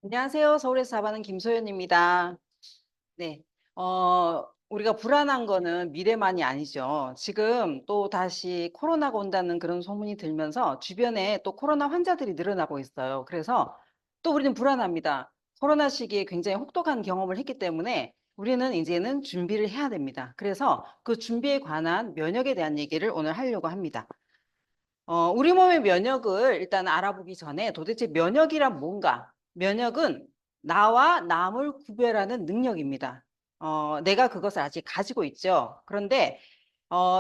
안녕하세요. 서울에서 사는 김소연입니다. 네. 우리가 불안한 거는 미래만이 아니죠. 지금 또 다시 코로나가 온다는 그런 소문이 들면서 주변에 또 코로나 환자들이 늘어나고 있어요. 그래서 또 우리는 불안합니다. 코로나 시기에 굉장히 혹독한 경험을 했기 때문에 우리는 이제는 준비를 해야 됩니다. 그래서 그 준비에 관한 면역에 대한 얘기를 오늘 하려고 합니다. 우리 몸의 면역을 일단 알아보기 전에 도대체 면역이란 뭔가? 면역은 나와 남을 구별하는 능력입니다. 내가 그것을 아직 가지고 있죠. 그런데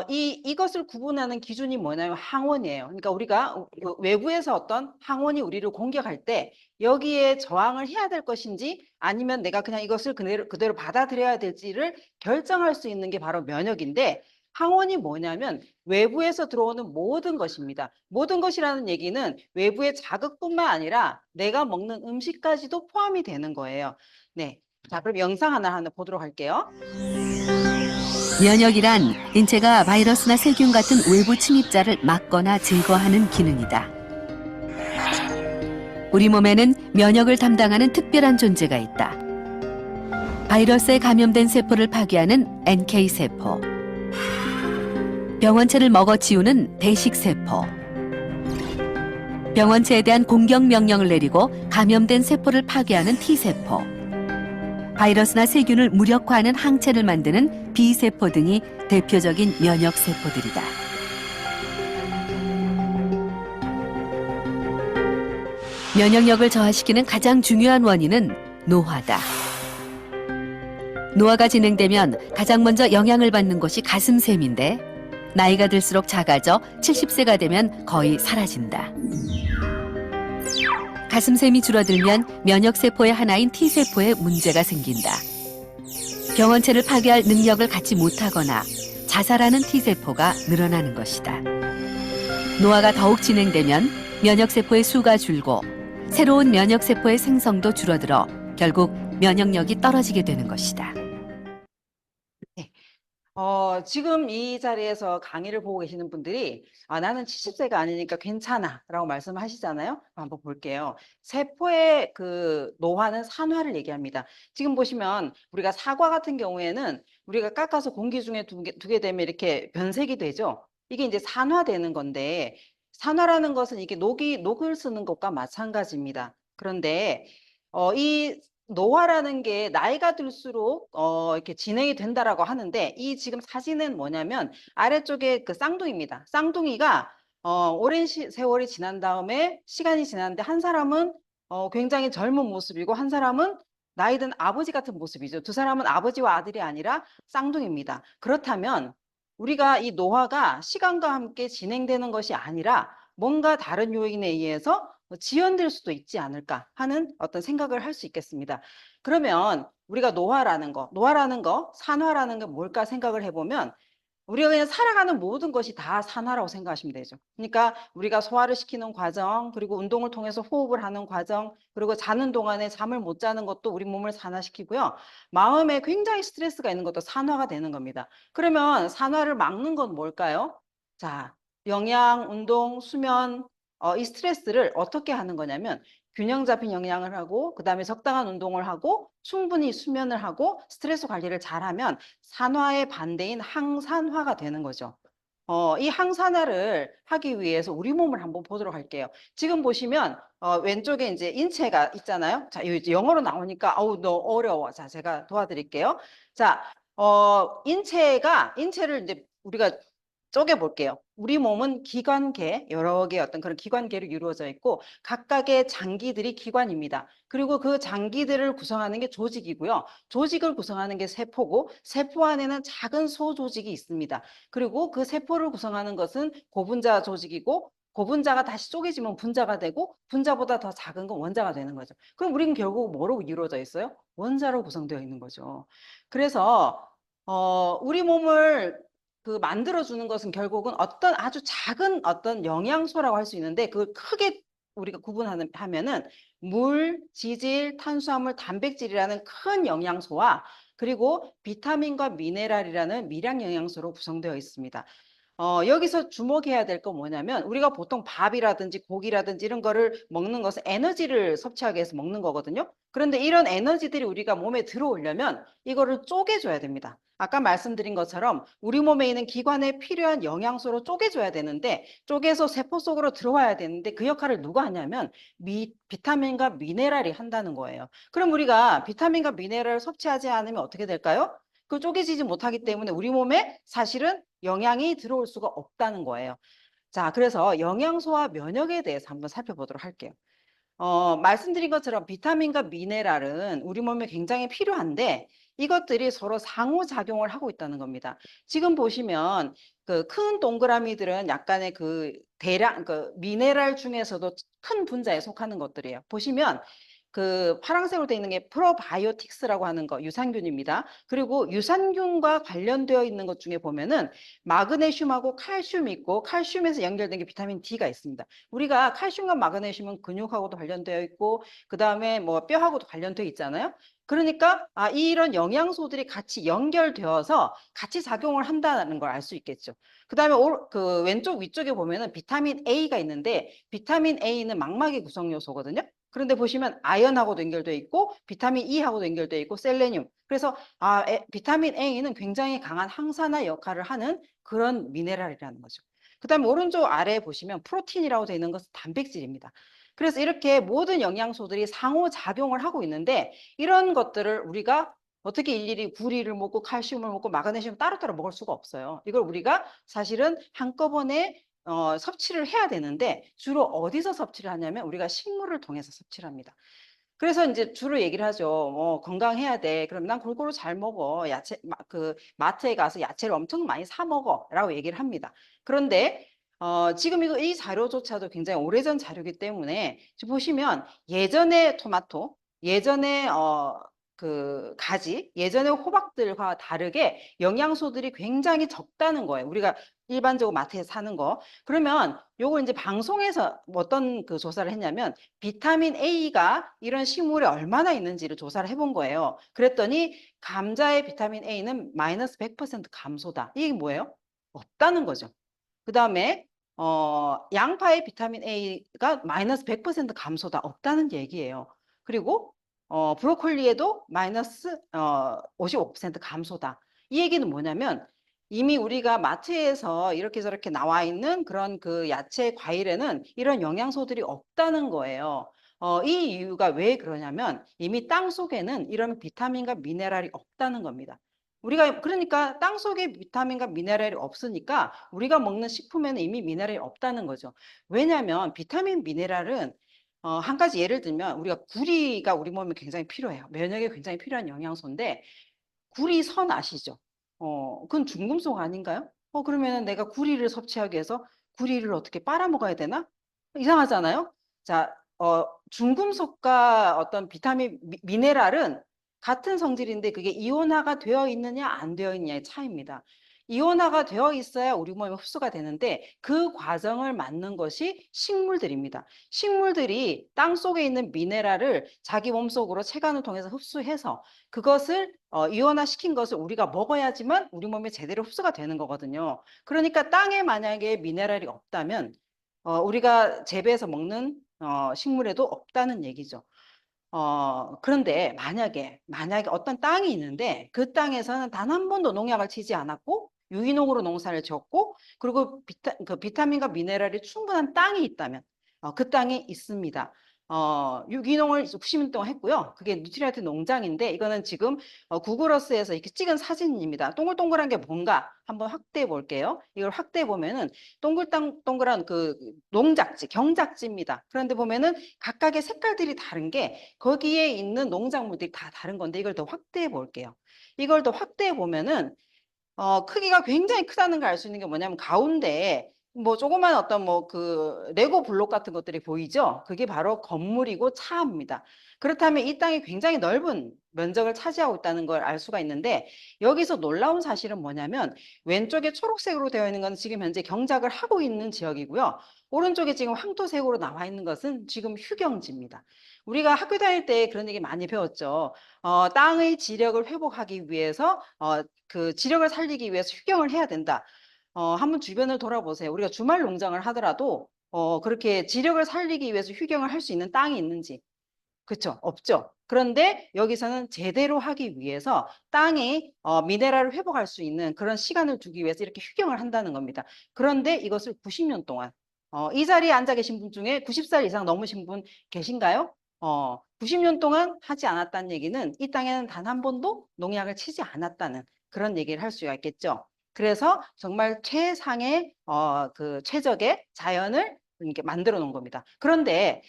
이것을 구분하는 기준이 뭐냐면 항원이에요. 그러니까 우리가 그 외부에서 어떤 항원이 우리를 공격할 때 여기에 저항을 해야 될 것인지 아니면 내가 그냥 이것을 그대로 받아들여야 될지를 결정할 수 있는 게 바로 면역인데, 항원이 뭐냐면 외부에서 들어오는 모든 것입니다. 모든 것이라는 얘기는 외부의 자극뿐만 아니라 내가 먹는 음식까지도 포함이 되는 거예요. 네. 자, 그럼 영상 하나 보도록 할게요. 면역이란 인체가 바이러스나 세균 같은 외부 침입자를 막거나 제거하는 기능이다. 우리 몸에는 면역을 담당하는 특별한 존재가 있다. 바이러스에 감염된 세포를 파괴하는 NK세포, 병원체를 먹어치우는 대식세포, 병원체에 대한 공격 명령을 내리고 감염된 세포를 파괴하는 T세포, 바이러스나 세균을 무력화하는 항체를 만드는 B세포 등이 대표적인 면역세포들이다. 면역력을 저하시키는 가장 중요한 원인은 노화다. 노화가 진행되면 가장 먼저 영향을 받는 곳이 가슴샘인데 나이가 들수록 작아져 70세가 되면 거의 사라진다. 가슴샘이 줄어들면 면역세포의 하나인 T세포에 문제가 생긴다. 병원체를 파괴할 능력을 갖지 못하거나 자살하는 T세포가 늘어나는 것이다. 노화가 더욱 진행되면 면역세포의 수가 줄고 새로운 면역세포의 생성도 줄어들어 결국 면역력이 떨어지게 되는 것이다. 네. 지금 이 자리에서 강의를 보고 계시는 분들이 나는 70세가 아니니까 괜찮아 라고 말씀하시잖아요. 한번 볼게요. 세포의 그 노화는 산화를 얘기합니다. 지금 보시면 우리가 사과 같은 경우에는 우리가 깎아서 공기 중에 두게 되면 이렇게 변색이 되죠. 이게 이제 산화되는 건데, 산화라는 것은 이게 녹을 쓰는 것과 마찬가지입니다. 그런데 이 노화라는 게 나이가 들수록 이렇게 진행이 된다라고 하는데, 이 지금 사진은 뭐냐면 아래쪽에 그 쌍둥이입니다. 쌍둥이가 오랜 세월이 지난 다음에 시간이 지났는데 한 사람은 굉장히 젊은 모습이고 한 사람은 나이 든 아버지 같은 모습이죠. 두 사람은 아버지와 아들이 아니라 쌍둥이입니다. 그렇다면 우리가 이 노화가 시간과 함께 진행되는 것이 아니라 뭔가 다른 요인에 의해서 지연될 수도 있지 않을까 하는 어떤 생각을 할 수 있겠습니다. 그러면 우리가 노화라는 거, 산화라는 게 뭘까 생각을 해보면 우리가 그냥 살아가는 모든 것이 다 산화라고 생각하시면 되죠. 그러니까 우리가 소화를 시키는 과정, 그리고 운동을 통해서 호흡을 하는 과정, 그리고 자는 동안에 잠을 못 자는 것도 우리 몸을 산화시키고요. 마음에 굉장히 스트레스가 있는 것도 산화가 되는 겁니다. 그러면 산화를 막는 건 뭘까요? 자, 영양, 운동, 수면, 이 스트레스를 어떻게 하는 거냐면 균형 잡힌 영양을 하고 그다음에 적당한 운동을 하고 충분히 수면을 하고 스트레스 관리를 잘하면 산화의 반대인 항산화가 되는 거죠. 이 항산화를 하기 위해서 우리 몸을 한번 보도록 할게요. 지금 보시면 왼쪽에 이제 인체가 있잖아요. 자, 이제 영어로 나오니까 아우 너 어려워. 자, 제가 도와드릴게요. 자, 인체를 이제 우리가 쪼개 볼게요. 우리 몸은 기관계, 여러 개의 어떤 그런 기관계로 이루어져 있고 각각의 장기들이 기관입니다. 그리고 그 장기들을 구성하는 게 조직이고요. 조직을 구성하는 게 세포고 세포 안에는 작은 소조직이 있습니다. 그리고 그 세포를 구성하는 것은 고분자 조직이고 고분자가 다시 쪼개지면 분자가 되고 분자보다 더 작은 건 원자가 되는 거죠. 그럼 우리는 결국 뭐로 이루어져 있어요? 원자로 구성되어 있는 거죠. 그래서 우리 몸을 그 만들어주는 것은 결국은 어떤 아주 작은 어떤 영양소라고 할 수 있는데 그걸 크게 우리가 하면은 물, 지질, 탄수화물, 단백질이라는 큰 영양소와 그리고 비타민과 미네랄이라는 미량 영양소로 구성되어 있습니다. 여기서 주목해야 될 건 뭐냐면 우리가 보통 밥이라든지 고기라든지 이런 거를 먹는 것은 에너지를 섭취하기 위해서 먹는 거거든요. 그런데 이런 에너지들이 우리가 몸에 들어오려면 이거를 쪼개줘야 됩니다. 아까 말씀드린 것처럼 우리 몸에 있는 기관에 필요한 영양소로 쪼개줘야 되는데 쪼개서 세포 속으로 들어와야 되는데 그 역할을 누가 하냐면 비타민과 미네랄이 한다는 거예요. 그럼 우리가 비타민과 미네랄을 섭취하지 않으면 어떻게 될까요? 그 쪼개지지 못하기 때문에 우리 몸에 사실은 영양이 들어올 수가 없다는 거예요. 자, 그래서 영양소와 면역에 대해서 한번 살펴보도록 할게요. 말씀드린 것처럼 비타민과 미네랄은 우리 몸에 굉장히 필요한데 이것들이 서로 상호작용을 하고 있다는 겁니다. 지금 보시면 그 큰 동그라미들은 약간의 그 대량, 그 미네랄 중에서도 큰 분자에 속하는 것들이에요. 보시면 그 파란색으로 되어 있는 게 프로바이오틱스라고 하는 거 유산균입니다. 그리고 유산균과 관련되어 있는 것 중에 보면은 마그네슘하고 칼슘이 있고 칼슘에서 연결된 게 비타민 D가 있습니다. 우리가 칼슘과 마그네슘은 근육하고도 관련되어 있고 그다음에 뭐 뼈하고도 관련되어 있잖아요. 그러니까 이런 영양소들이 같이 연결되어서 같이 작용을 한다는 걸 알 수 있겠죠. 그다음에 그 왼쪽 위쪽에 보면은 비타민 A가 있는데 비타민 A는 망막의 구성 요소거든요. 그런데 보시면 아연하고도 연결되어 있고 비타민 E하고도 연결되어 있고 셀레늄. 그래서 비타민 A는 굉장히 강한 항산화 역할을 하는 그런 미네랄이라는 거죠. 그다음에 오른쪽 아래에 보시면 프로틴이라고 되어 있는 것은 단백질입니다. 그래서 이렇게 모든 영양소들이 상호작용을 하고 있는데 이런 것들을 우리가 어떻게 일일이 구리를 먹고 칼슘을 먹고 마그네슘을 따로따로 먹을 수가 없어요. 이걸 우리가 사실은 한꺼번에 섭취를 해야 되는데 주로 어디서 섭취를 하냐면 우리가 식물을 통해서 섭취를 합니다. 그래서 이제 주로 얘기를 하죠. 건강해야 돼. 그럼 난 골고루 잘 먹어. 그 마트에 가서 야채를 엄청 많이 사 먹어라고 얘기를 합니다. 그런데 지금 이 자료조차도 굉장히 오래전 자료이기 때문에 지금 보시면 예전에 토마토, 예전에 그 가지, 예전에 호박들과 다르게 영양소들이 굉장히 적다는 거예요. 우리가 일반적으로 마트에서 사는 거. 그러면 요걸 이제 방송에서 어떤 그 조사를 했냐면 비타민 A가 이런 식물에 얼마나 있는지를 조사를 해본 거예요. 그랬더니 감자의 비타민 A는 마이너스 100% 감소다. 이게 뭐예요? 없다는 거죠. 그 다음에 양파의 비타민 A가 마이너스 100% 감소다. 없다는 얘기예요. 그리고 브로콜리에도 마이너스 55% 감소다. 이 얘기는 뭐냐면 이미 우리가 마트에서 이렇게 저렇게 나와 있는 그런 그 야채, 과일에는 이런 영양소들이 없다는 거예요. 이 이유가 왜 그러냐면 이미 땅 속에는 이런 비타민과 미네랄이 없다는 겁니다. 우리가 그러니까 땅 속에 비타민과 미네랄이 없으니까 우리가 먹는 식품에는 이미 미네랄이 없다는 거죠. 왜냐하면 비타민, 미네랄은 한 가지 예를 들면 우리가 구리가 우리 몸에 굉장히 필요해요. 면역에 굉장히 필요한 영양소인데 구리선 아시죠? 그건 중금속 아닌가요? 그러면 내가 구리를 섭취하기 위해서 구리를 어떻게 빨아먹어야 되나? 이상하잖아요? 자, 중금속과 어떤 비타민, 미네랄은 같은 성질인데 그게 이온화가 되어 있느냐 안 되어 있느냐의 차이입니다. 이온화가 되어 있어야 우리 몸에 흡수가 되는데 그 과정을 맡는 것이 식물들입니다. 식물들이 땅 속에 있는 미네랄을 자기 몸속으로 체관을 통해서 흡수해서 그것을 이온화 시킨 것을 우리가 먹어야지만 우리 몸에 제대로 흡수가 되는 거거든요. 그러니까 땅에 만약에 미네랄이 없다면 우리가 재배해서 먹는 식물에도 없다는 얘기죠. 그런데 만약에 어떤 땅이 있는데 그 땅에서는 단 한 번도 농약을 치지 않았고 유기농으로 농사를 지었고 그리고 그 비타민과 미네랄이 충분한 땅이 있다면 그 땅이 있습니다. 유기농을 90년 동안 했고요. 그게 누트리아트 농장인데 이거는 지금 구글어스에서 이렇게 찍은 사진입니다. 동글동글한 게 뭔가 한번 확대해 볼게요. 이걸 확대해 보면은 동글동글한 그 농작지, 경작지입니다. 그런데 보면은 각각의 색깔들이 다른 게 거기에 있는 농작물들이 다 다른 건데 이걸 더 확대해 볼게요. 이걸 더 확대해 보면은 크기가 굉장히 크다는 걸 알 수 있는 게 뭐냐면 가운데에 뭐 조그만 어떤 뭐 그 레고 블록 같은 것들이 보이죠? 그게 바로 건물이고 차입니다. 그렇다면 이 땅이 굉장히 넓은 면적을 차지하고 있다는 걸 알 수가 있는데 여기서 놀라운 사실은 뭐냐면 왼쪽에 초록색으로 되어 있는 건 지금 현재 경작을 하고 있는 지역이고요. 오른쪽에 지금 황토색으로 나와 있는 것은 지금 휴경지입니다. 우리가 학교 다닐 때 그런 얘기 많이 배웠죠. 땅의 지력을 회복하기 위해서 그 지력을 살리기 위해서 휴경을 해야 된다. 한번 주변을 돌아보세요. 우리가 주말 농장을 하더라도 그렇게 지력을 살리기 위해서 휴경을 할 수 있는 땅이 있는지. 그렇죠? 없죠. 그런데 여기서는 제대로 하기 위해서 땅에 미네랄을 회복할 수 있는 그런 시간을 두기 위해서 이렇게 휴경을 한다는 겁니다. 그런데 이것을 90년 동안 이 자리에 앉아 계신 분 중에 90살 이상 넘으신 분 계신가요? 90년 동안 하지 않았다는 얘기는 이 땅에는 단 한 번도 농약을 치지 않았다는 그런 얘기를 할 수가 있겠죠. 그래서 정말 최상의 그 최적의 자연을 이렇게 만들어 놓은 겁니다. 그런데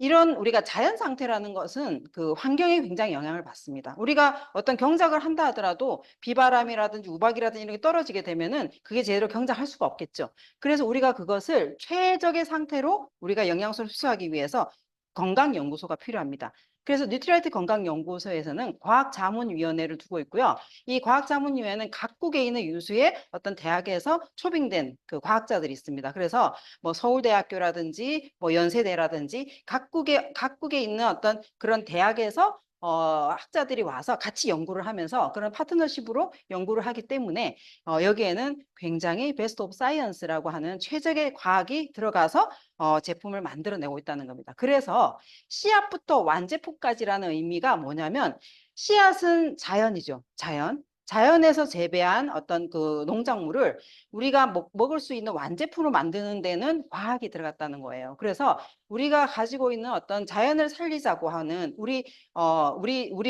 이런 우리가 자연 상태라는 것은 그 환경에 굉장히 영향을 받습니다. 우리가 어떤 경작을 한다 하더라도 비바람이라든지 우박이라든지 이런 게 떨어지게 되면은 그게 제대로 경작할 수가 없겠죠. 그래서 우리가 그것을 최적의 상태로 우리가 영양소를 흡수하기 위해서 건강연구소가 필요합니다. 그래서 뉴트리라이트 건강연구소에서는 과학자문위원회를 두고 있고요. 이 과학자문위원회는 각국에 있는 유수의 어떤 대학에서 초빙된 그 과학자들이 있습니다. 그래서 뭐 서울대학교라든지 뭐 연세대라든지 각국에 있는 어떤 그런 대학에서 학자들이 와서 같이 연구를 하면서 그런 파트너십으로 연구를 하기 때문에 여기에는 굉장히 베스트 오브 사이언스라고 하는 최적의 과학이 들어가서 제품을 만들어내고 있다는 겁니다. 그래서 씨앗부터 완제품까지라는 의미가 뭐냐면 씨앗은 자연이죠. 자연에서 재배한 어떤 그 농작물을 우리가 먹을 수 있는 완제품으로 만드는 데는 과학이 들어갔다는 거예요. 그래서 우리가 가지고 있는 어떤 자연을 살리자고 하는 우리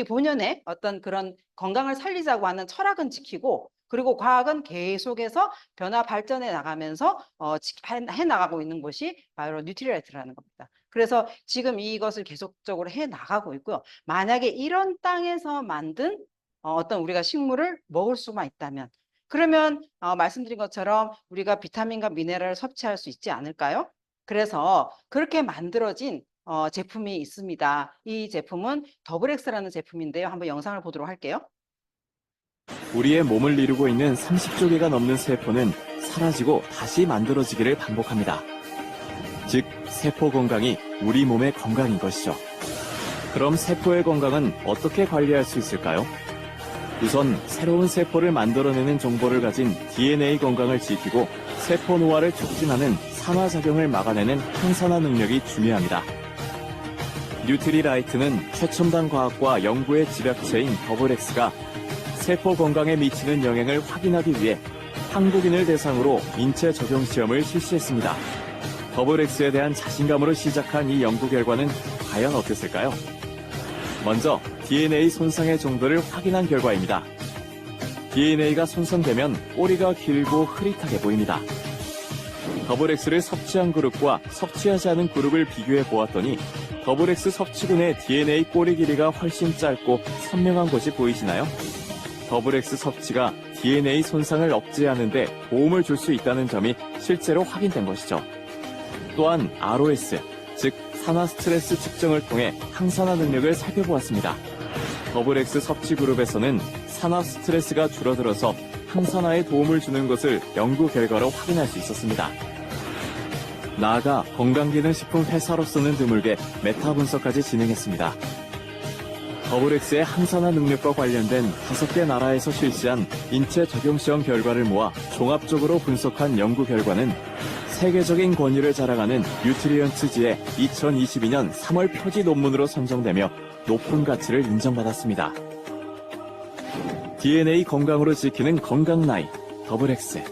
본연의 어떤 그런 건강을 살리자고 하는 철학은 지키고 그리고 과학은 계속해서 변화 발전해 나가면서 해 나가고 있는 것이 바로 뉴트리라이트라는 겁니다. 그래서 지금 이것을 계속적으로 해 나가고 있고요. 만약에 이런 땅에서 만든 어떤 우리가 식물을 먹을 수만 있다면 그러면 말씀드린 것처럼 우리가 비타민과 미네랄을 섭취할 수 있지 않을까요? 그래서 그렇게 만들어진 제품이 있습니다. 이 제품은 더블엑스라는 제품인데요. 한번 영상을 보도록 할게요. 우리의 몸을 이루고 있는 30조 개가 넘는 세포는 사라지고 다시 만들어지기를 반복합니다. 즉, 세포 건강이 우리 몸의 건강인 것이죠. 그럼 세포의 건강은 어떻게 관리할 수 있을까요? 우선 새로운 세포를 만들어내는 정보를 가진 DNA 건강을 지키고 세포 노화를 촉진하는 산화작용을 막아내는 항산화 능력이 중요합니다. 뉴트리라이트는 최첨단 과학과 연구의 집약체인 더블엑스가 세포 건강에 미치는 영향을 확인하기 위해 한국인을 대상으로 인체 적용 시험을 실시했습니다. 더블엑스에 대한 자신감으로 시작한 이 연구 결과는 과연 어땠을까요? 먼저 DNA 손상의 정도를 확인한 결과입니다. DNA가 손상되면 꼬리가 길고 흐릿하게 보입니다. 더블엑스를 섭취한 그룹과 섭취하지 않은 그룹을 비교해 보았더니 더블엑스 섭취군의 DNA 꼬리 길이가 훨씬 짧고 선명한 것이 보이시나요? 더블엑스 섭취가 DNA 손상을 억제하는 데 도움을 줄 수 있다는 점이 실제로 확인된 것이죠. 또한 ROS, 즉 산화 스트레스 측정을 통해 항산화 능력을 살펴보았습니다. 더블엑스 섭취 그룹에서는 산화 스트레스가 줄어들어서 항산화에 도움을 주는 것을 연구 결과로 확인할 수 있었습니다. 나아가 건강기능식품 회사로서는 드물게 메타 분석까지 진행했습니다. 더블엑스의 항산화 능력과 관련된 5개 나라에서 실시한 인체 적용 시험 결과를 모아 종합적으로 분석한 연구 결과는 세계적인 권위를 자랑하는 뉴트리언츠지의 2022년 3월 표지 논문으로 선정되며 높은 가치를 인정받았습니다. DNA 건강으로 지키는 건강 나이, 더블엑스.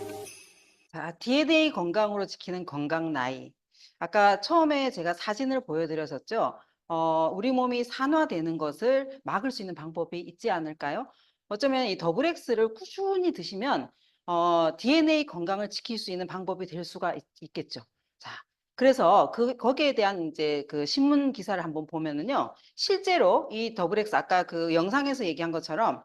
자, DNA 건강으로 지키는 건강 나이. 아까 처음에 제가 사진을 보여드렸었죠. 우리 몸이 산화되는 것을 막을 수 있는 방법이 있지 않을까요? 어쩌면 이 더블엑스를 꾸준히 드시면 DNA 건강을 지킬 수 있는 방법이 될 수가 있겠죠. 자, 그래서 거기에 대한 이제 그 신문 기사를 한번 보면은요, 실제로 이 더블엑스 아까 그 영상에서 얘기한 것처럼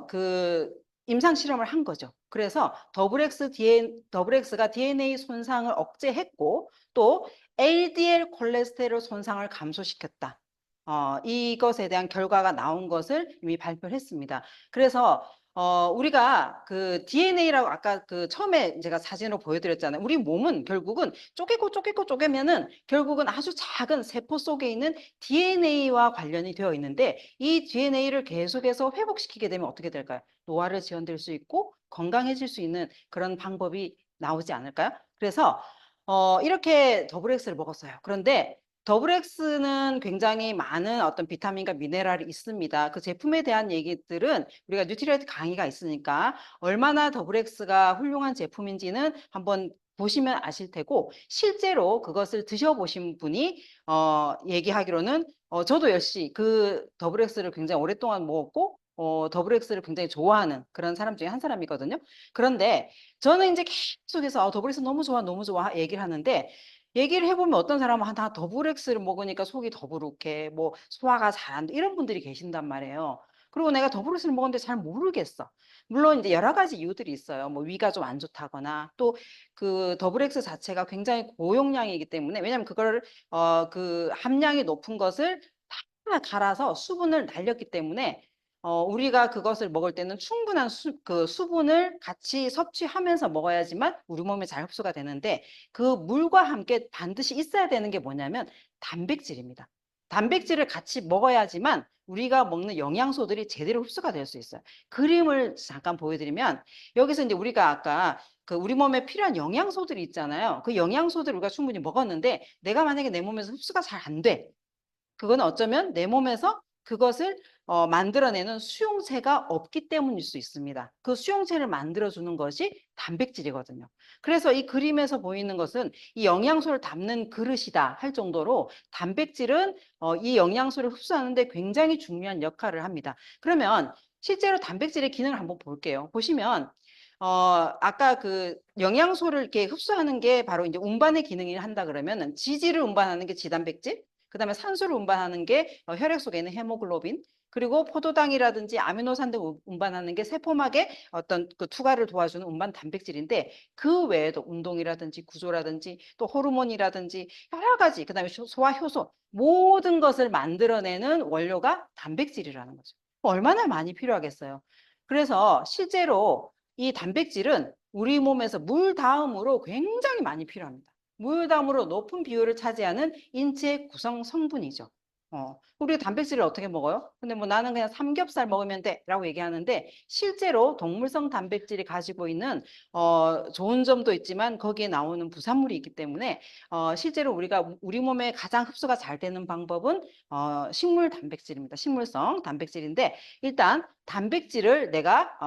그 임상 실험을 한 거죠. 그래서 더블엑스가 DNA 손상을 억제했고 또 LDL 콜레스테롤 손상을 감소시켰다. 이것에 대한 결과가 나온 것을 이미 발표를 했습니다. 그래서 우리가 그 DNA라고 아까 그 처음에 제가 사진으로 보여드렸잖아요. 우리 몸은 결국은 쪼개고 쪼개면은 결국은 아주 작은 세포 속에 있는 DNA와 관련이 되어 있는데 이 DNA를 계속해서 회복시키게 되면 어떻게 될까요? 노화를 지연될 수 있고 건강해질 수 있는 그런 방법이 나오지 않을까요? 그래서 이렇게 더블 X를 먹었어요. 그런데 더블 X는 굉장히 많은 어떤 비타민과 미네랄이 있습니다. 그 제품에 대한 얘기들은 우리가 뉴트리얼트 강의가 있으니까 얼마나 더블 X가 훌륭한 제품인지는 한번 보시면 아실 테고 실제로 그것을 드셔보신 분이 얘기하기로는 저도 역시 그 더블 X를 굉장히 오랫동안 먹었고 더블 X를 굉장히 좋아하는 그런 사람 중에 한 사람이거든요. 그런데 저는 이제 계속해서 더블 X 너무 좋아, 너무 좋아 얘기를 하는데 얘기를 해보면 어떤 사람은 다 더블 X를 먹으니까 속이 더부룩해, 뭐 소화가 잘 안 돼, 이런 분들이 계신단 말이에요. 그리고 내가 더블 X를 먹었는데 잘 모르겠어. 물론 이제 여러 가지 이유들이 있어요. 뭐 위가 좀 안 좋다거나 또 그 더블 X 자체가 굉장히 고용량이기 때문에 왜냐하면 그걸 그 함량이 높은 것을 다 갈아서 수분을 날렸기 때문에 우리가 그것을 먹을 때는 충분한 그 수분을 같이 섭취하면서 먹어야지만 우리 몸에 잘 흡수가 되는데 그 물과 함께 반드시 있어야 되는 게 뭐냐면 단백질입니다. 단백질을 같이 먹어야지만 우리가 먹는 영양소들이 제대로 흡수가 될 수 있어요. 그림을 잠깐 보여드리면 여기서 이제 우리가 아까 그 우리 몸에 필요한 영양소들이 있잖아요. 그 영양소들을 우리가 충분히 먹었는데 내가 만약에 내 몸에서 흡수가 잘 안 돼. 그건 어쩌면 내 몸에서 그것을 만들어내는 수용체가 없기 때문일 수 있습니다. 그 수용체를 만들어주는 것이 단백질이거든요. 그래서 이 그림에서 보이는 것은 이 영양소를 담는 그릇이다 할 정도로 단백질은 이 영양소를 흡수하는데 굉장히 중요한 역할을 합니다. 그러면 실제로 단백질의 기능을 한번 볼게요. 보시면 아까 그 영양소를 이렇게 흡수하는 게 바로 이제 운반의 기능을 한다 그러면 지질을 운반하는 게 지단백질, 그다음에 산소를 운반하는 게 혈액 속에 있는 헤모글로빈, 그리고 포도당이라든지 아미노산 등 운반하는 게 세포막의 어떤 그 투과를 도와주는 운반 단백질인데 그 외에도 운동이라든지 구조라든지 또 호르몬이라든지 여러 가지 그다음에 소화 효소 모든 것을 만들어내는 원료가 단백질이라는 거죠. 얼마나 많이 필요하겠어요. 그래서 실제로 이 단백질은 우리 몸에서 물 다음으로 굉장히 많이 필요합니다. 물 다음으로 높은 비율을 차지하는 인체 구성 성분이죠. 우리가 단백질을 어떻게 먹어요? 근데 뭐 나는 그냥 삼겹살 먹으면 돼 라고 얘기하는데 실제로 동물성 단백질이 가지고 있는 좋은 점도 있지만 거기에 나오는 부산물이 있기 때문에 실제로 우리가 우리 몸에 가장 흡수가 잘 되는 방법은 식물 단백질입니다. 식물성 단백질인데 일단 단백질을 내가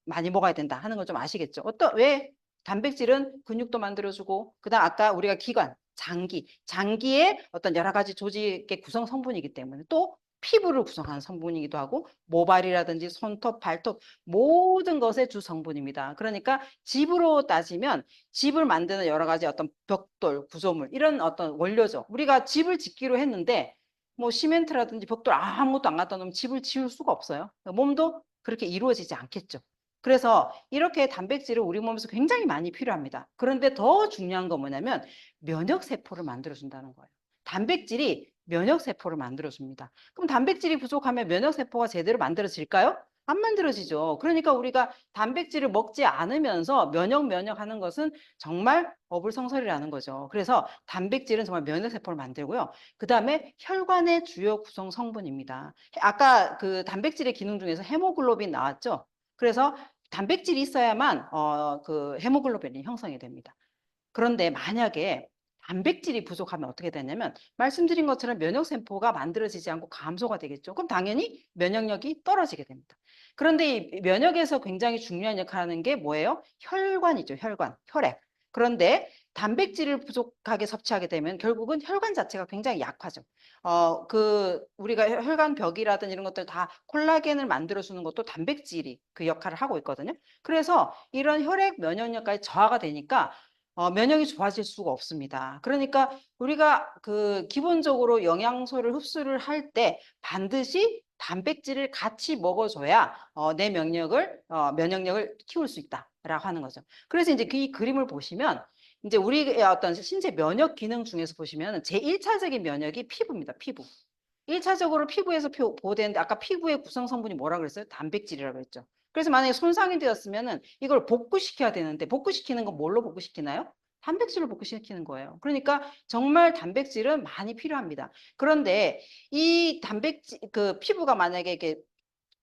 많이 먹어야 된다 하는 걸 좀 아시겠죠? 왜? 단백질은 근육도 만들어주고 그다음 아까 우리가 기관, 장기의 어떤 여러 가지 조직의 구성 성분이기 때문에 또 피부를 구성하는 성분이기도 하고 모발이라든지 손톱, 발톱 모든 것의 주 성분입니다. 그러니까 집으로 따지면 집을 만드는 여러 가지 어떤 벽돌, 구조물 이런 어떤 원료죠. 우리가 집을 짓기로 했는데 뭐 시멘트라든지 벽돌 아무것도 안 갖다 놓으면 집을 지을 수가 없어요. 몸도 그렇게 이루어지지 않겠죠. 그래서 이렇게 단백질을 우리 몸에서 굉장히 많이 필요합니다. 그런데 더 중요한 건 뭐냐면 면역세포를 만들어준다는 거예요. 단백질이 면역세포를 만들어줍니다. 그럼 단백질이 부족하면 면역세포가 제대로 만들어질까요? 안 만들어지죠. 그러니까 우리가 단백질을 먹지 않으면서 면역하는 것은 정말 어불성설이라는 거죠. 그래서 단백질은 정말 면역세포를 만들고요. 그 다음에 혈관의 주요 구성 성분입니다. 아까 그 단백질의 기능 중에서 헤모글로빈 나왔죠? 그래서 단백질이 있어야만 그 헤모글로빈이 형성이 됩니다. 그런데 만약에 단백질이 부족하면 어떻게 되냐면 말씀드린 것처럼 면역세포가 만들어지지 않고 감소가 되겠죠. 그럼 당연히 면역력이 떨어지게 됩니다. 그런데 이 면역에서 굉장히 중요한 역할을 하는 게 뭐예요? 혈관이죠. 혈액. 그런데 단백질을 부족하게 섭취하게 되면 결국은 혈관 자체가 굉장히 약화죠. 우리가 혈관 벽이라든 이런 것들 다 콜라겐을 만들어주는 것도 단백질이 그 역할을 하고 있거든요. 그래서 이런 혈액 면역력까지 저하가 되니까 면역이 좋아질 수가 없습니다. 그러니까 우리가 그 기본적으로 영양소를 흡수를 할 때 반드시 단백질을 같이 먹어줘야 내 면역력을 키울 수 있다라고 하는 거죠. 그래서 이제 이 그림을 보시면 이제 우리의 어떤 신체 면역 기능 중에서 보시면 제1차적인 면역이 피부입니다. 피부. 1차적으로 피부에서 보호되는데 아까 피부의 구성 성분이 뭐라 그랬어요? 단백질이라고 했죠. 그래서 만약에 손상이 되었으면은 이걸 복구시켜야 되는데 복구시키는 건 뭘로 복구시키나요? 단백질로 복구시키는 거예요. 그러니까 정말 단백질은 많이 필요합니다. 그런데 이 단백질 그 피부가 만약에 이렇게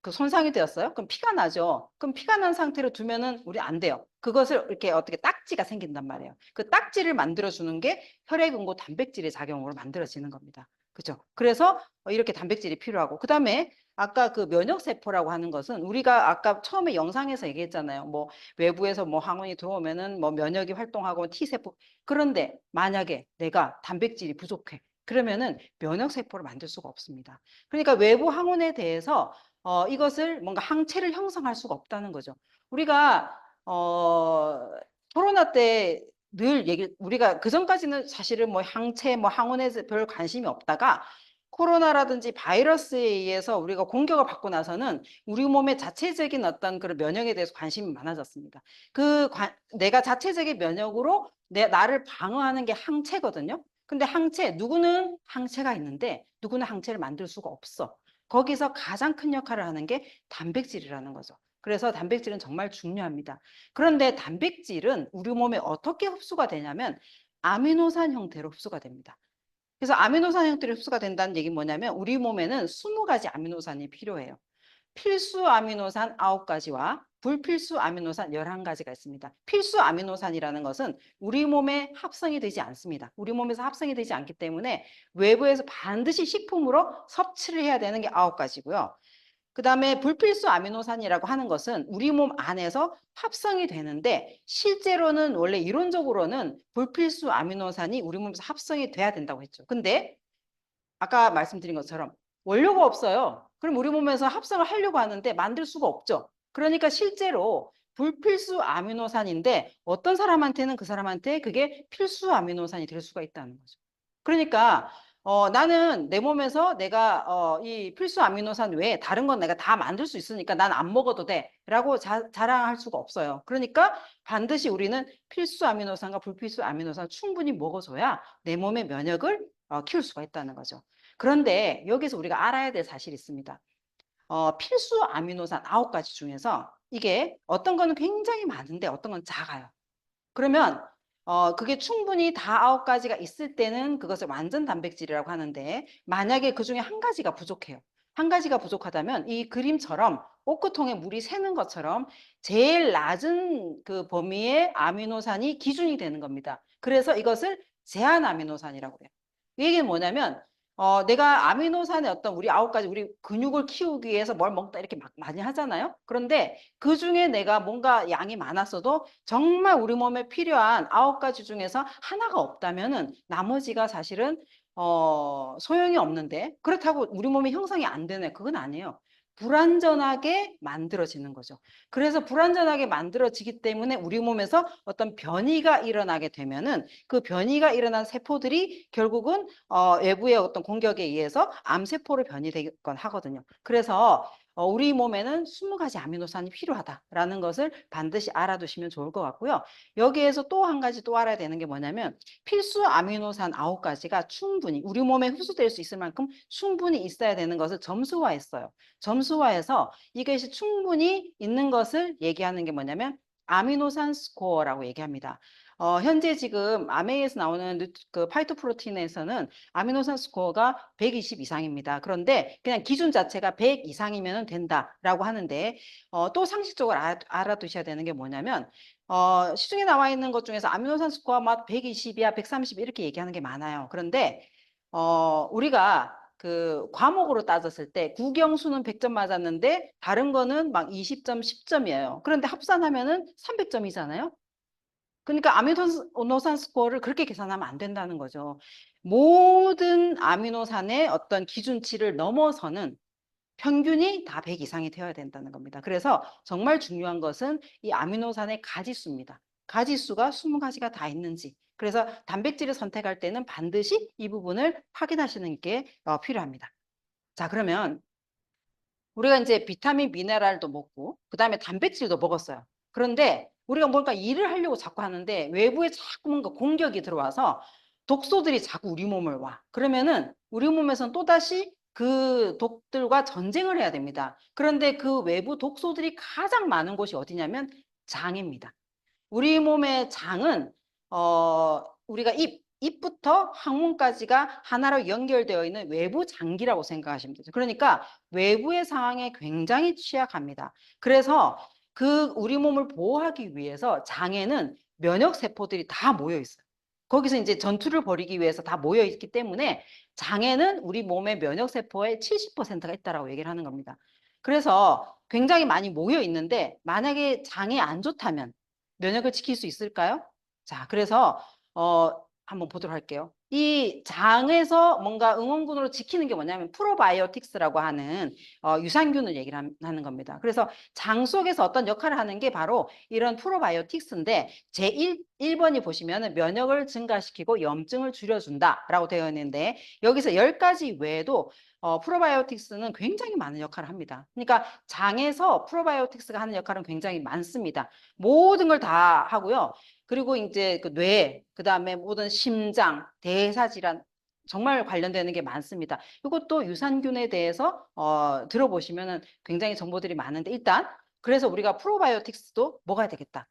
그 손상이 되었어요? 그럼 피가 나죠. 그럼 피가 난 상태로 두면은 우리 안 돼요. 그것을 이렇게 어떻게 딱지가 생긴단 말이에요. 그 딱지를 만들어주는 게 혈액응고 단백질의 작용으로 만들어지는 겁니다. 그죠? 그래서 이렇게 단백질이 필요하고, 그 다음에 아까 그 면역세포라고 하는 것은 우리가 아까 처음에 영상에서 얘기했잖아요. 뭐 외부에서 뭐 항원이 들어오면은 뭐 면역이 활동하고 T세포. 그런데 만약에 내가 단백질이 부족해. 그러면은 면역세포를 만들 수가 없습니다. 그러니까 외부 항원에 대해서 이것을 뭔가 항체를 형성할 수가 없다는 거죠. 우리가 코로나 때 늘 우리가 그전까지는 사실은 뭐 항체, 뭐 항원에 별 관심이 없다가 코로나라든지 바이러스에 의해서 우리가 공격을 받고 나서는 우리 몸의 자체적인 어떤 그런 면역에 대해서 관심이 많아졌습니다. 내가 자체적인 면역으로 나를 방어하는 게 항체거든요. 근데 누구는 항체가 있는데 누구는 항체를 만들 수가 없어. 거기서 가장 큰 역할을 하는 게 단백질이라는 거죠. 그래서 단백질은 정말 중요합니다. 그런데 단백질은 우리 몸에 어떻게 흡수가 되냐면 아미노산 형태로 흡수가 됩니다. 그래서 아미노산 형태로 흡수가 된다는 얘기는 뭐냐면 우리 몸에는 20가지 아미노산이 필요해요. 필수 아미노산 9가지와 불필수 아미노산 11가지가 있습니다. 필수 아미노산이라는 것은 우리 몸에 합성이 되지 않습니다. 우리 몸에서 합성이 되지 않기 때문에 외부에서 반드시 식품으로 섭취를 해야 되는 게 9가지고요. 그 다음에 불필수 아미노산이라고 하는 것은 우리 몸 안에서 합성이 되는데 실제로는 원래 이론적으로는 불필수 아미노산이 우리 몸에서 합성이 돼야 된다고 했죠. 근데 아까 말씀드린 것처럼 원료가 없어요. 그럼 우리 몸에서 합성을 하려고 하는데 만들 수가 없죠. 그러니까 실제로 불필수 아미노산인데 어떤 사람한테는 그 사람한테 그게 필수 아미노산이 될 수가 있다는 거죠. 그러니까 나는 내 몸에서 내가 이 필수 아미노산 외에 다른 건 내가 다 만들 수 있으니까 난 안 먹어도 돼 라고 자랑할 수가 없어요. 그러니까 반드시 우리는 필수 아미노산과 불필수 아미노산 충분히 먹어줘야 내 몸의 면역을 키울 수가 있다는 거죠. 그런데 여기서 우리가 알아야 될 사실이 있습니다. 필수 아미노산 9가지 중에서 이게 어떤 거는 굉장히 많은데 어떤 건 작아요. 그러면 그게 충분히 다 9가지가 있을 때는 그것을 완전 단백질이라고 하는데 만약에 그 중에 한 가지가 부족해요. 한 가지가 부족하다면 이 그림처럼 오크통에 물이 새는 것처럼 제일 낮은 그 범위의 아미노산이 기준이 되는 겁니다. 그래서 이것을 제한 아미노산이라고 해요. 이 얘기는 뭐냐면 내가 아미노산의 어떤 우리 9가지 우리 근육을 키우기 위해서 뭘 먹다 이렇게 막 많이 하잖아요. 그런데 그 중에 내가 뭔가 양이 많았어도 정말 우리 몸에 필요한 9가지 중에서 하나가 없다면은 나머지가 사실은 소용이 없는데 그렇다고 우리 몸이 형성이 안 되네. 그건 아니에요. 불완전하게 만들어지는 거죠. 그래서 불완전하게 만들어지기 때문에 우리 몸에서 어떤 변이가 일어나게 되면은 그 변이가 일어난 세포들이 결국은 외부의 어떤 공격에 의해서 암세포로 변이되건 하거든요. 그래서 우리 몸에는 20가지 아미노산이 필요하다라는 것을 반드시 알아두시면 좋을 것 같고요. 여기에서 또 한 가지 또 알아야 되는 게 뭐냐면 필수 아미노산 9가지가 충분히 우리 몸에 흡수될 수 있을 만큼 충분히 있어야 되는 것을 점수화했어요. 점수화해서 이것이 충분히 있는 것을 얘기하는 게 뭐냐면 아미노산 스코어라고 얘기합니다. 현재 지금 아메이에서 나오는 그 파이토프로틴에서는 아미노산 스코어가 120 이상입니다. 그런데 그냥 기준 자체가 100 이상이면 된다라고 하는데 또 상식적으로 알아두셔야 되는 게 뭐냐면 시중에 나와 있는 것 중에서 아미노산 스코어 막 120이야 130 이렇게 얘기하는 게 많아요. 그런데 우리가 그 과목으로 따졌을 때 국영수는 100점 맞았는데 다른 거는 막 20점, 10점이에요. 그런데 합산하면은 300점이잖아요. 그러니까 아미노산 스코어를 그렇게 계산하면 안 된다는 거죠. 모든 아미노산의 어떤 기준치를 넘어서는 평균이 다 100 이상이 되어야 된다는 겁니다. 그래서 정말 중요한 것은 이 아미노산의 가지수입니다. 가지수가 20가지가 다 있는지. 그래서 단백질을 선택할 때는 반드시 이 부분을 확인하시는 게 필요합니다. 자, 그러면 우리가 이제 비타민, 미네랄도 먹고 그다음에 단백질도 먹었어요. 그런데 우리가 뭔가 일을 하려고 자꾸 하는데 외부에 자꾸 뭔가 공격이 들어와서 독소들이 자꾸 우리 몸을 와. 그러면은 우리 몸에서는 또다시 그 독들과 전쟁을 해야 됩니다. 그런데 그 외부 독소들이 가장 많은 곳이 어디냐면 장입니다. 우리 몸의 장은 우리가 입부터 항문까지가 하나로 연결되어 있는 외부 장기라고 생각하시면 되죠. 그러니까 외부의 상황에 굉장히 취약합니다. 그래서 그 우리 몸을 보호하기 위해서 장에는 면역 세포들이 다 모여 있어요. 거기서 이제 전투를 벌이기 위해서 다 모여 있기 때문에 장에는 우리 몸의 면역 세포의 70%가 있다라고 얘기를 하는 겁니다. 그래서 굉장히 많이 모여 있는데 만약에 장이 안 좋다면 면역을 지킬 수 있을까요? 자, 그래서 한번 보도록 할게요. 이 장에서 뭔가 응원군으로 지키는 게 뭐냐면 프로바이오틱스라고 하는 유산균을 얘기를 하는 겁니다. 그래서 장 속에서 어떤 역할을 하는 게 바로 이런 프로바이오틱스인데 제1번이 보시면 면역을 증가시키고 염증을 줄여준다라고 되어 있는데 여기서 10가지 외에도 프로바이오틱스는 굉장히 많은 역할을 합니다. 그러니까 장에서 프로바이오틱스가 하는 역할은 굉장히 많습니다. 모든 걸 다 하고요. 그리고 이제 그 뇌, 그 다음에 모든 심장, 대사질환 정말 관련되는 게 많습니다. 이것도 유산균에 대해서 들어보시면은 굉장히 정보들이 많은데 일단 그래서 우리가 프로바이오틱스도 먹어야 되겠다.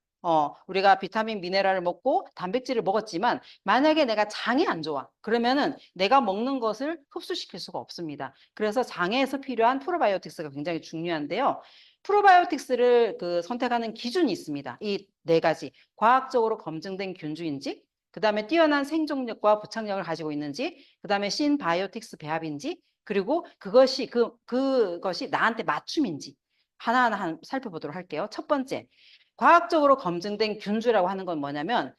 우리가 비타민, 미네랄을 먹고 단백질을 먹었지만 만약에 내가 장이 안 좋아. 그러면은 내가 먹는 것을 흡수시킬 수가 없습니다. 그래서 장에서 필요한 프로바이오틱스가 굉장히 중요한데요. 프로바이오틱스를 선택하는 기준이 있습니다. 이 4가지. 과학적으로 검증된 균주인지, 그 다음에 뛰어난 생존력과 부착력을 가지고 있는지, 그 다음에 신바이오틱스 배합인지, 그리고 그것이 나한테 맞춤인지 하나하나 살펴보도록 할게요. 첫 번째, 과학적으로 검증된 균주라고 하는 건 뭐냐면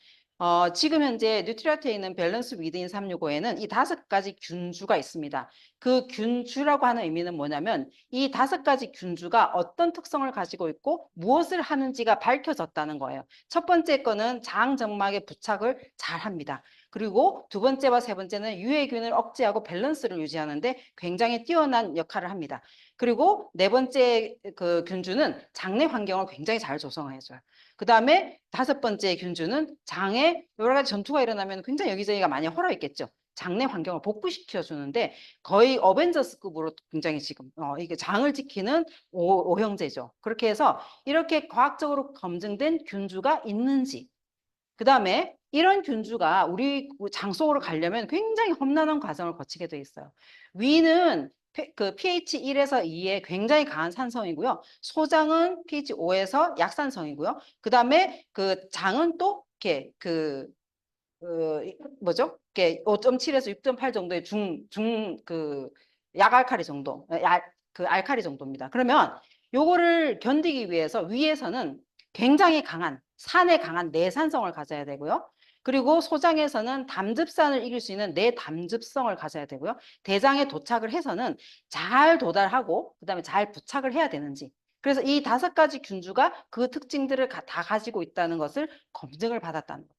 지금 현재 뉴트리아트에 있는 밸런스 위드인 365에는 이 5가지 균주가 있습니다. 그 균주라고 하는 의미는 뭐냐면 이 5가지 균주가 어떤 특성을 가지고 있고 무엇을 하는지가 밝혀졌다는 거예요. 첫 번째 거는 장점막에 부착을 잘 합니다. 그리고 두 번째와 세 번째는 유해균을 억제하고 밸런스를 유지하는데 굉장히 뛰어난 역할을 합니다. 그리고 네 번째 그 균주는 장내 환경을 굉장히 잘 조성해줘요. 그 다음에 5번째 균주는 장에 여러 가지 전투가 일어나면 굉장히 여기저기가 많이 헐어 있겠죠. 장내 환경을 복구시켜 주는데 거의 어벤져스급으로 굉장히 지금 이게 장을 지키는 오형제죠. 그렇게 해서 이렇게 과학적으로 검증된 균주가 있는지, 그 다음에 이런 균주가 우리 장 속으로 가려면 굉장히 험난한 과정을 거치게 돼 있어요. 위는 그 pH 1에서 2에 굉장히 강한 산성이고요. 소장은 pH 5에서 약산성이고요. 그 다음에 그 장은 또 이렇게 뭐죠? 이렇게 5.7에서 6.8 정도의 약알칼리 정도, 그 알칼리 정도입니다. 그러면 요거를 견디기 위해서 위에서는 굉장히 강한 산에 강한 내산성을 가져야 되고요. 그리고 소장에서는 담즙산을 이길 수 있는 내담즙성을 가져야 되고요. 대장에 도착을 해서는 잘 도달하고 그다음에 잘 부착을 해야 되는지. 그래서 이 5가지 균주가 그 특징들을 다 가지고 있다는 것을 검증을 받았다는 거예요.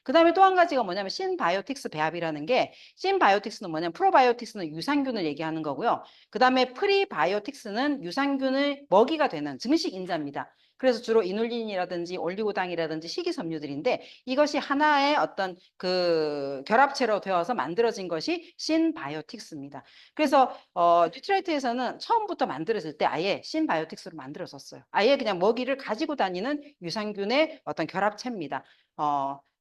그 다음에 또 한 가지가 뭐냐면 신바이오틱스 배합이라는 게 신바이오틱스는 뭐냐면 프로바이오틱스는 유산균을 얘기하는 거고요. 그 다음에 프리바이오틱스는 유산균의 먹이가 되는 증식 인자입니다. 그래서 주로 이눌린이라든지 올리고당이라든지 식이섬유들인데 이것이 하나의 어떤 그 결합체로 되어서 만들어진 것이 신바이오틱스입니다. 그래서 뉴트라이트에서는 처음부터 만들어질 때 아예 신바이오틱스로 만들어졌어요. 아예 그냥 먹이를 가지고 다니는 유산균의 어떤 결합체입니다.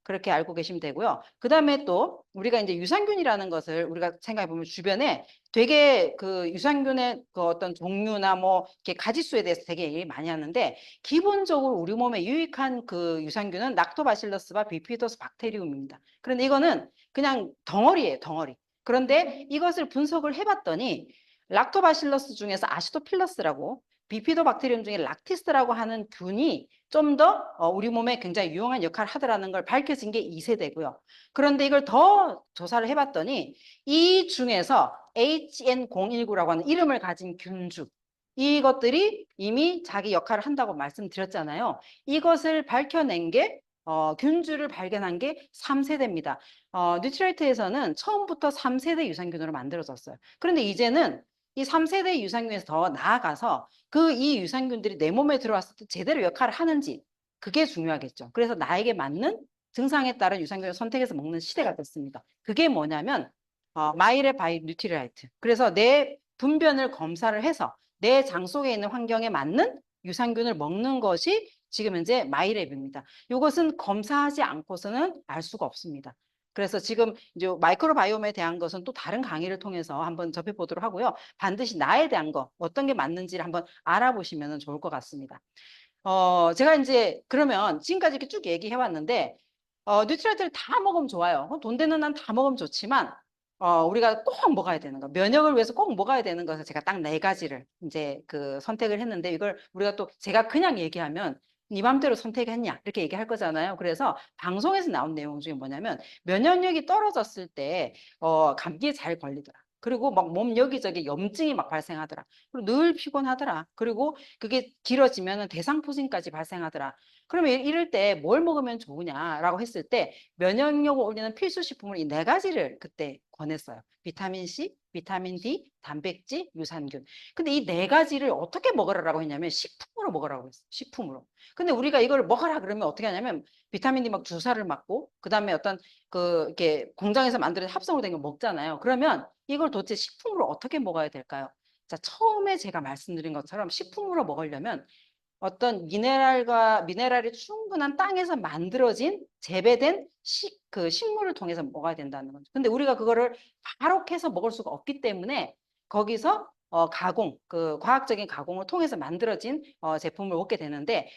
그렇게 알고 계시면 되고요. 그 다음에 또 우리가 이제 유산균이라는 것을 우리가 생각해 보면 주변에 되게 그 유산균의 그 어떤 종류나 뭐 이렇게 가지수에 대해서 되게 얘기 많이 하는데 기본적으로 우리 몸에 유익한 그 유산균은 락토바실러스와 비피더스 박테리움입니다. 그런데 이거는 그냥 덩어리예요, 덩어리. 그런데 이것을 분석을 해봤더니 락토바실러스 중에서 아시도필러스라고 비피도박테리움 중에 락티스라고 하는 균이 좀 더 우리 몸에 굉장히 유용한 역할을 하더라는 걸 밝혀진 게 2세대고요. 그런데 이걸 더 조사를 해봤더니 이 중에서 HN019라고 하는 이름을 가진 균주, 이것들이 이미 자기 역할을 한다고 말씀드렸잖아요. 이것을 밝혀낸 게 균주를 발견한 게 3세대입니다. 뉴트라이트에서는 처음부터 3세대 유산균으로 만들어졌어요. 그런데 이제는 이 3세대 유산균에서 더 나아가서 이 유산균들이 내 몸에 들어왔을 때 제대로 역할을 하는지 그게 중요하겠죠. 그래서 나에게 맞는 증상에 따른 유산균을 선택해서 먹는 시대가 됐습니다. 그게 뭐냐면 마이레 바이 뉴트리라이트. 그래서 내 분변을 검사를 해서 내 장 속에 있는 환경에 맞는 유산균을 먹는 것이 지금 현재 마이랩입니다. 이것은 검사하지 않고서는 알 수가 없습니다. 그래서 지금 이제 마이크로바이옴에 대한 것은 또 다른 강의를 통해서 한번 접해보도록 하고요. 반드시 나에 대한 거 어떤 게 맞는지를 한번 알아보시면 좋을 것 같습니다. 제가 이제 그러면 지금까지 이렇게 쭉 얘기해 왔는데 뉴트리언트를 다 먹으면 좋아요. 돈 되는 한 다 먹으면 좋지만 우리가 꼭 먹어야 되는 거, 면역을 위해서 꼭 먹어야 되는 것을 제가 딱 4가지를 이제 그 선택을 했는데 이걸 우리가 또 제가 그냥 얘기하면 네 맘대로 선택했냐 이렇게 얘기할 거잖아요. 그래서 방송에서 나온 내용 중에 뭐냐면 면역력이 떨어졌을 때 감기에 잘 걸리더라. 그리고 막 몸 여기저기 염증이 막 발생하더라. 그리고 늘 피곤하더라. 그리고 그게 길어지면 대상포진까지 발생하더라. 그러면 이럴 때 뭘 먹으면 좋으냐라고 했을 때 면역력을 올리는 필수 식품을 이 4가지를 그때 권했어요. 비타민 C, 비타민 D, 단백질, 유산균. 근데 이 4가지를 어떻게 먹으라고 했냐면 식품으로 먹으라고 했어요. 식품으로. 근데 우리가 이걸 먹어라 그러면 어떻게 하냐면 비타민 D 막 주사를 맞고 그다음에 어떤 이렇게 공장에서 만드는 합성으로 된 거 먹잖아요. 그러면 이걸 도대체 식품으로 어떻게 먹어야 될까요? 자, 처음에 제가 말씀드린 것처럼 식품으로 먹으려면 어떤 미네랄이 충분한 땅에서 만들어진 재배된 식물을 통해서 먹어야 된다는 거죠. 근데 우리가 그거를 바로 캐서 먹을 수가 없기 때문에 거기서 과학적인 가공을 통해서 만들어진 제품을 먹게 되는데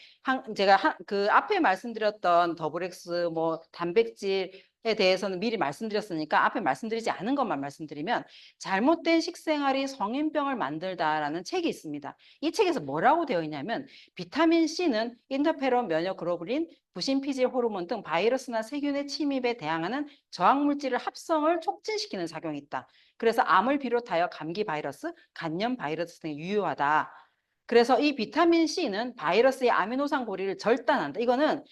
제가 그 앞에 말씀드렸던 더블엑스 뭐 단백질에 대해서는 미리 말씀드렸으니까 앞에 말씀드리지 않은 것만 말씀드리면 잘못된 식생활이 성인병을 만들다라는 책이 있습니다. 이 책에서 뭐라고 되어 있냐면 비타민 C는 인터페론 면역 글로불린, 부신피질 호르몬 등 바이러스나 세균의 침입에 대항하는 저항물질을 합성을 촉진시키는 작용이 있다. 그래서 암을 비롯하여 감기 바이러스, 간염 바이러스 등에 유효하다. 그래서 이 비타민 C는 바이러스의 아미노산 고리를 절단한다. 이거는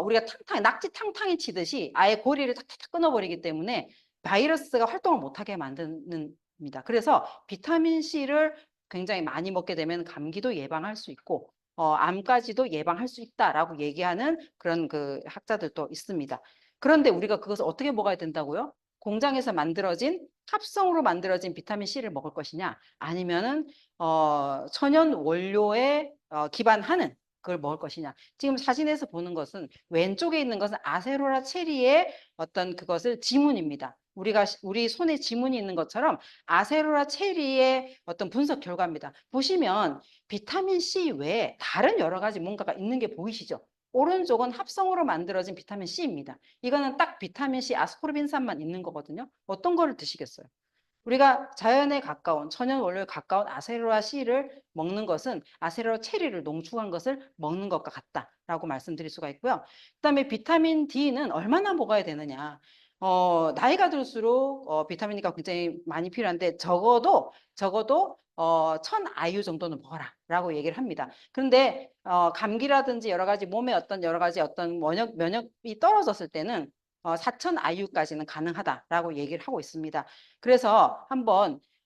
우리가 낙지 탕탕이 치듯이 아예 고리를 탁탁 끊어버리기 때문에 바이러스가 활동을 못하게 만드는 입니다. 그래서 비타민 C를 굉장히 많이 먹게 되면 감기도 예방할 수 있고 암까지도 예방할 수 있다라고 얘기하는 그런 그 학자들도 있습니다. 그런데 우리가 그것을 어떻게 먹어야 된다고요? 공장에서 만들어진 합성으로 만들어진 비타민 C를 먹을 것이냐 아니면은 천연 원료에 기반하는 그걸 먹을 것이냐. 지금 사진에서 보는 것은 왼쪽에 있는 것은 아세로라 체리의 어떤 그것을 지문입니다. 우리 손에 지문이 있는 것처럼 아세로라 체리의 어떤 분석 결과입니다. 보시면 비타민 C 외에 다른 여러 가지 뭔가가 있는 게 보이시죠? 오른쪽은 합성으로 만들어진 비타민 C입니다. 이거는 딱 비타민 C 아스코르빈산만 있는 거거든요. 어떤 거를 드시겠어요? 우리가 자연에 가까운 천연 원료에 가까운 아세로라 C를 먹는 것은 아세로라 체리를 농축한 것을 먹는 것과 같다라고 말씀드릴 수가 있고요. 그다음에 비타민 D는 얼마나 먹어야 되느냐? 나이가 들수록 비타민 D가 굉장히 많이 필요한데 적어도 1000 IU 정도는 먹어라라고 얘기를 합니다. 그런데 감기라든지 여러 가지 어떤 면역이 떨어졌을 때는 4000 IU까지는 가능하다라고 얘기를 하고 있습니다. 그래서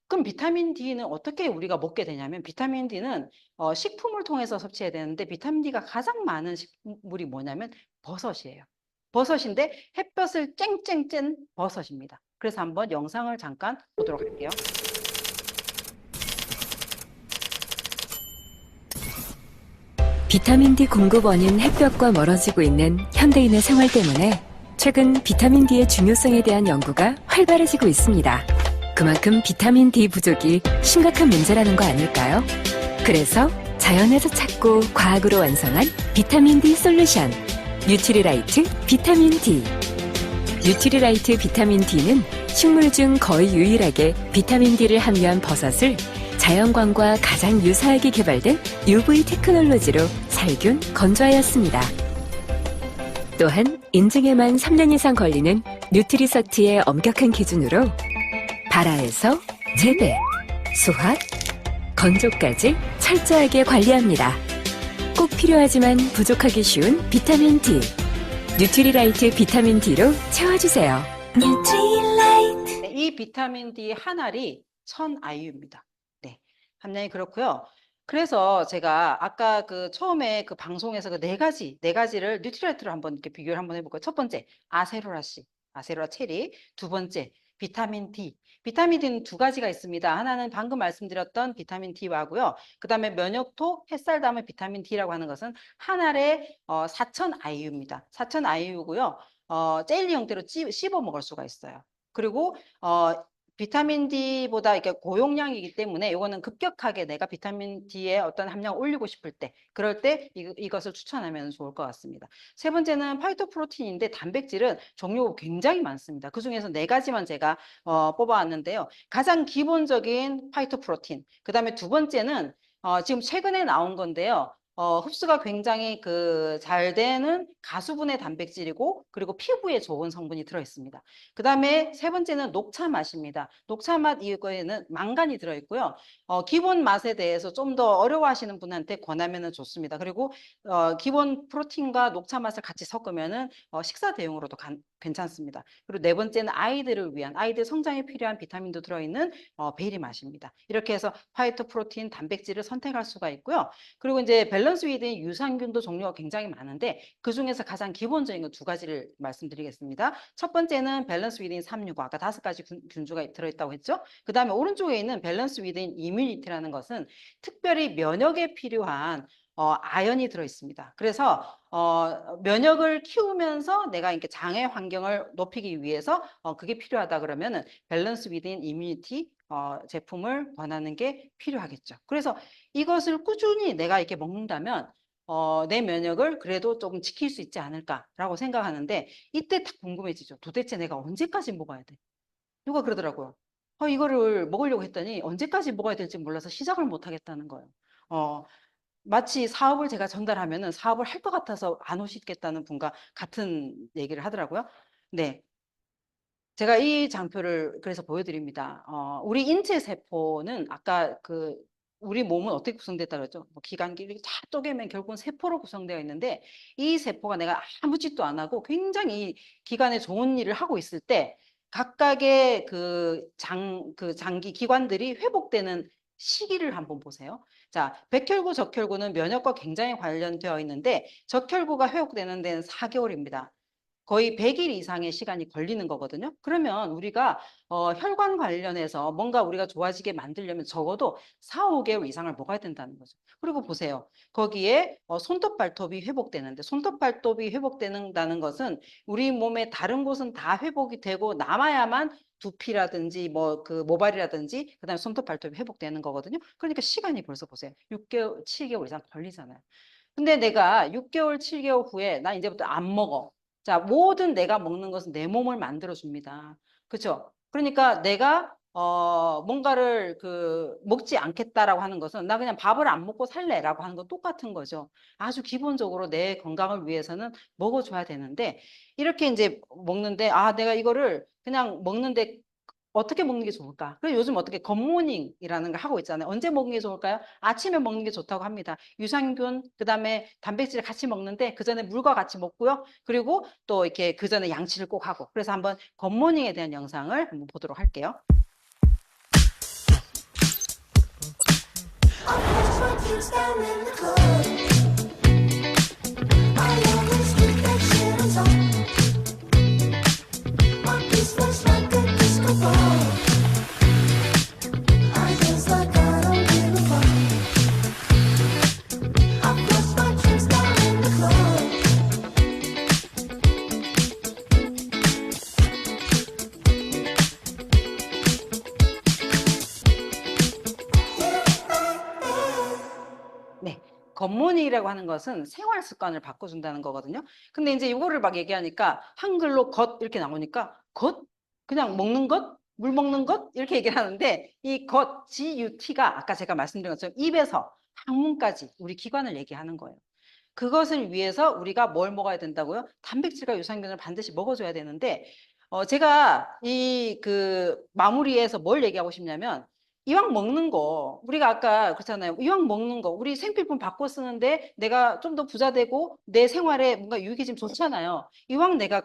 그럼 비타민 D는 어떻게 우리가 먹게 되냐면 비타민 D는 식품을 통해서 섭취해야 되는데 비타민 D가 가장 많은 식물이 뭐냐면 버섯이에요. 버섯인데 햇볕을 쨍쨍 쬐는 버섯입니다. 그래서 한번 영상을 잠깐 보도록 할게요. 비타민 D 공급원인 햇볕과 멀어지고 있는 현대인의 생활 때문에 최근 비타민 D의 중요성에 대한 연구가 활발해지고 있습니다. 그만큼 비타민 D 부족이 심각한 문제라는 거 아닐까요? 그래서 자연에서 찾고 과학으로 완성한 비타민 D 솔루션 뉴트리라이트 비타민 D. 뉴트리라이트 비타민 D는 식물 중 거의 유일하게 비타민 D를 함유한 버섯을 자연광과 가장 유사하게 개발된 UV 테크놀로지로 살균, 건조하였습니다. 또한 인증에만 3년 이상 걸리는 뉴트리서티의 엄격한 기준으로 발화에서 재배, 수확, 건조까지 철저하게 관리합니다. 꼭 필요하지만 부족하기 쉬운 비타민 D. 뉴트리라이트 비타민 D로 채워주세요. 뉴트리라이트. 네, 이 비타민 D 한 알이 1000 IU입니다. 네, 함량이 그렇고요. 그래서 제가 아까 그 처음에 그 방송에서 그 네 가지를 뉴트리라이트로 한번 이렇게 비교를 한번 해볼까요? 첫 번째, 아세로라 C, 아세로라 체리. 두 번째, 비타민 D. 비타민 D는 두 가지가 있습니다. 하나는 방금 말씀드렸던 비타민 D하고요. 그다음에 면역토, 햇살 담은 비타민 D라고 하는 것은 한 알에 4,000 IU입니다. 4,000 IU고요. 젤리 형태로 씹어 먹을 수가 있어요. 그리고 비타민 D보다 이렇게 고용량이기 때문에 이거는 급격하게 내가 비타민 D의 어떤 함량을 올리고 싶을 때, 그럴 때 이것을 추천하면 좋을 것 같습니다. 세 번째는 파이토프로틴인데 단백질은 종류가 굉장히 많습니다. 그중에서 네 가지만 제가 뽑아왔는데요. 가장 기본적인 파이토프로틴. 그다음에 두 번째는 지금 최근에 나온 건데요. 흡수가 굉장히 잘 되는 가수분해 단백질이고 그리고 피부에 좋은 성분이 들어 있습니다. 그다음에 세 번째는 녹차 맛입니다. 녹차 맛 이거에는 망간이 들어 있고요. 기본 맛에 대해서 좀 더 어려워하시는 분한테 권하면 좋습니다. 그리고 기본 프로틴과 녹차 맛을 같이 섞으면은 식사 대용으로도 괜찮습니다. 그리고 네 번째는 아이들을 위한 아이들 성장에 필요한 비타민도 들어있는 베리 맛입니다. 이렇게 해서 파이토프로틴 단백질을 선택할 수가 있고요. 그리고 이제 밸런스 위드인 유산균도 종류가 굉장히 많은데 그 중에서 가장 기본적인 거 두 가지를 말씀드리겠습니다. 첫 번째는 밸런스 위드인 365 아까 5가지 균주가 들어있다고 했죠. 그 다음에 오른쪽에 있는 밸런스 위드인 이뮤니티라는 것은 특별히 면역에 필요한 아연이 들어있습니다. 그래서 면역을 키우면서 내가 이렇게 장애 환경을 높이기 위해서 그게 필요하다 그러면은 밸런스 위드인 이뮤니티 제품을 권하는 게 필요하겠죠. 그래서 이것을 꾸준히 내가 이렇게 먹는다면 내 면역을 그래도 조금 지킬 수 있지 않을까라고 생각하는데 이때 딱 궁금해지죠. 도대체 내가 언제까지 먹어야 돼? 누가 그러더라고요. 이거를 먹으려고 했더니 언제까지 먹어야 될지 몰라서 시작을 못 하겠다는 거예요. 어, 마치 사업을 제가 전달하면은 사업을 할 것 같아서 안 오시겠다는 분과 같은 얘기를 하더라고요. 네. 제가 이 장표를 그래서 보여드립니다. 우리 인체 세포는 아까 우리 몸은 어떻게 구성됐다 그랬죠? 뭐 기관기 이렇게 다 쪼개면 결국은 세포로 구성되어 있는데 이 세포가 내가 아무 짓도 안 하고 굉장히 기관에 좋은 일을 하고 있을 때 각각의 장기 기관들이 회복되는 시기를 한번 보세요. 자, 백혈구, 적혈구는 면역과 굉장히 관련되어 있는데 적혈구가 회복되는 데는 4개월입니다. 거의 100일 이상의 시간이 걸리는 거거든요. 그러면 우리가 혈관 관련해서 뭔가 우리가 좋아지게 만들려면 적어도 4, 5개월 이상을 먹어야 된다는 거죠. 그리고 보세요. 거기에 손톱 발톱이 회복되는데 손톱 발톱이 회복되는다는 것은 우리 몸의 다른 곳은 다 회복이 되고 남아야만 두피라든지 모발이라든지 그다음에 손톱 발톱이 회복되는 거거든요. 그러니까 시간이 벌써 보세요. 6개월, 7개월 이상 걸리잖아요. 근데 내가 6개월, 7개월 후에 나 이제부터 안 먹어. 자, 모든 내가 먹는 것은 내 몸을 만들어 줍니다. 그렇죠? 그러니까 내가 뭔가를 먹지 않겠다라고 하는 것은 나 그냥 밥을 안 먹고 살래라고 하는 건 똑같은 거죠. 아주 기본적으로 내 건강을 위해서는 먹어줘야 되는데 이렇게 이제 먹는데 내가 이거를 그냥 먹는데 어떻게 먹는 게 좋을까? 그래서 요즘 어떻게 굿모닝이라는 걸 하고 있잖아요. 언제 먹는 게 좋을까요? 아침에 먹는 게 좋다고 합니다. 유산균, 그다음에 단백질을 같이 먹는데 그 전에 물과 같이 먹고요. 그리고 또 이렇게 그 전에 양치를 꼭 하고. 그래서 한번 굿모닝에 대한 영상을 한번 보도록 할게요. 네. 굿모닝이라고 하는 것은 생활 습관을 바꿔준다는 거거든요. 근데 이제 이거를 막 얘기하니까 한글로 겉 이렇게 나오니까 겉? 그냥 먹는 것? 물 먹는 것? 이렇게 얘기를 하는데 이 겉, GUT가 아까 제가 말씀드린 것처럼 입에서 항문까지 우리 기관을 얘기하는 거예요. 그것을 위해서 우리가 뭘 먹어야 된다고요? 단백질과 유산균을 반드시 먹어줘야 되는데 제가 마무리에서 뭘 얘기하고 싶냐면 이왕 먹는 거 우리가 아까 그렇잖아요. 이왕 먹는 거 우리 생필품 바꿔 쓰는데 내가 좀 더 부자 되고 내 생활에 뭔가 유익해지면 좋잖아요. 이왕 내가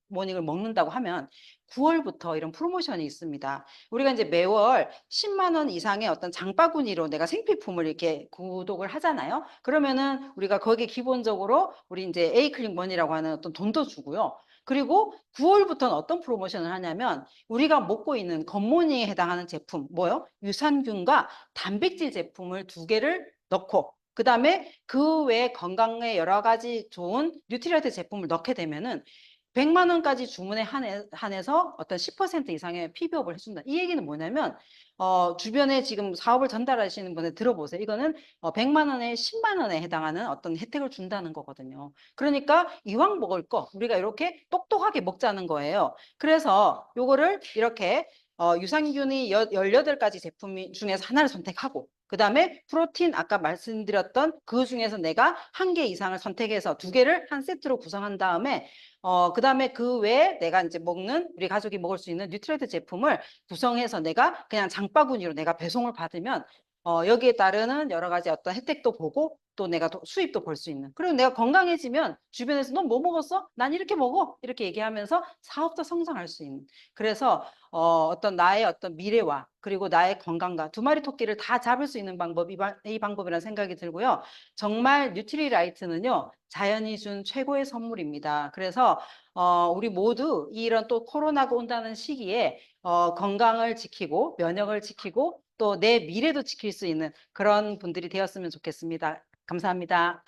모닝을 먹는다고 하면 9월부터 이런 프로모션이 있습니다. 우리가 이제 매월 10만 원 이상의 어떤 장바구니로 내가 생필품을 이렇게 구독을 하잖아요. 그러면은 우리가 거기에 기본적으로 우리 이제 에이클릭 머니라고 하는 어떤 돈도 주고요. 그리고 9월부터는 어떤 프로모션을 하냐면 우리가 먹고 있는 굿모닝에 해당하는 제품, 뭐요? 유산균과 단백질 제품을 2개를 넣고 그다음에 그 외에 건강에 여러 가지 좋은 뉴트리언트 제품을 넣게 되면은 100만 원까지 주문에 한해서 어떤 10% 이상의 PB업을 해준다. 이 얘기는 뭐냐면 주변에 지금 사업을 전달하시는 분들 들어보세요. 이거는 100만 원에 10만 원에 해당하는 어떤 혜택을 준다는 거거든요. 그러니까 이왕 먹을 거 우리가 이렇게 똑똑하게 먹자는 거예요. 그래서 요거를 이렇게 유산균이 18가지 제품 중에서 하나를 선택하고 그다음에 프로틴 아까 말씀드렸던 그 중에서 내가 1개 이상을 선택해서 2개를 한 세트로 구성한 다음에 그다음에 그 외에 내가 이제 먹는 우리 가족이 먹을 수 있는 뉴트리트 제품을 구성해서 내가 그냥 장바구니로 내가 배송을 받으면 여기에 따르는 여러 가지 어떤 혜택도 보고 또 내가 수입도 볼 수 있는. 그리고 내가 건강해지면 주변에서 넌 뭐 먹었어? 난 이렇게 먹어. 이렇게 얘기하면서 사업도 성장할 수 있는. 그래서 어떤 나의 어떤 미래와 그리고 나의 건강과 2마리 토끼를 다 잡을 수 있는 방법이 이 방법이라는 생각이 들고요. 정말 뉴트리라이트는요. 자연이 준 최고의 선물입니다. 그래서 우리 모두 이런 또 코로나가 온다는 시기에 건강을 지키고 면역을 지키고 또 내 미래도 지킬 수 있는 그런 분들이 되었으면 좋겠습니다. 감사합니다.